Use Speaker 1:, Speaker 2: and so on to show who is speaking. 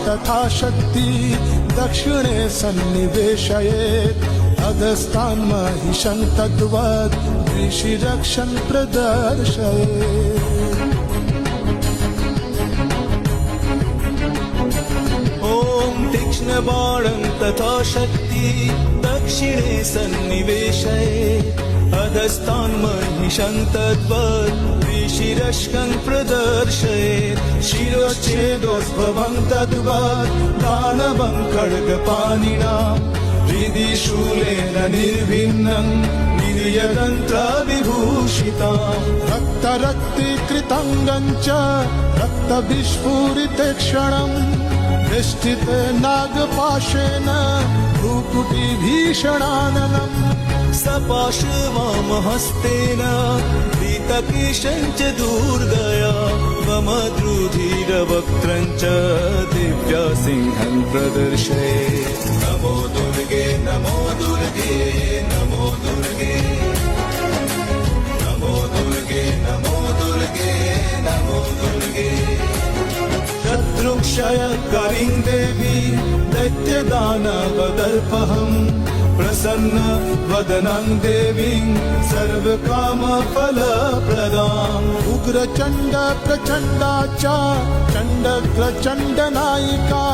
Speaker 1: तथा शक्ती दक्षिणे सन्निवेशयेत् अधस्तान् महिषं तद्वत् ऋषिरक्षन् प्रदर्शयेत्।
Speaker 2: तीक्ष्णबाणं तथा शक्ति दक्षिणे सन्निवेशयेत् अधस्तान् महिषं तद्वत् ऋषिरक्षन् प्रदर्शयेत्। शिरोच्छेदोद्भवं तद्वत् दानवं खड्गपाणिना हृदि शूलेन निर्भिन्नं निर्यतन्त्रविभूषिता।
Speaker 1: रक्तरक्तीकृतङ्गं च रक्तविस्फुरिते क्षणम् निष्ठिते नागपाशेन भ्रूकुटिभीषणाननम्।
Speaker 2: सपाशवामहस्तेन भीतकेशं च दूर्गया वमद्रुधिरवक्त्रं च दिव्यसिंहं प्रदर्शयेत्। नमो दुर्गे नमो दुर्गे नमो दुर्गे नमो दुर्गे नमो दुर्गे नमो दुर्गे। शत्रुक्षयकरीं देवी दैत्यदानवदर्पहम् प्रसन्न वदनं देवीं सर्वकामफलप्रदाम्।
Speaker 1: उग्रचण्ड प्रचण्डा च चण्डग्रचण्डनायिका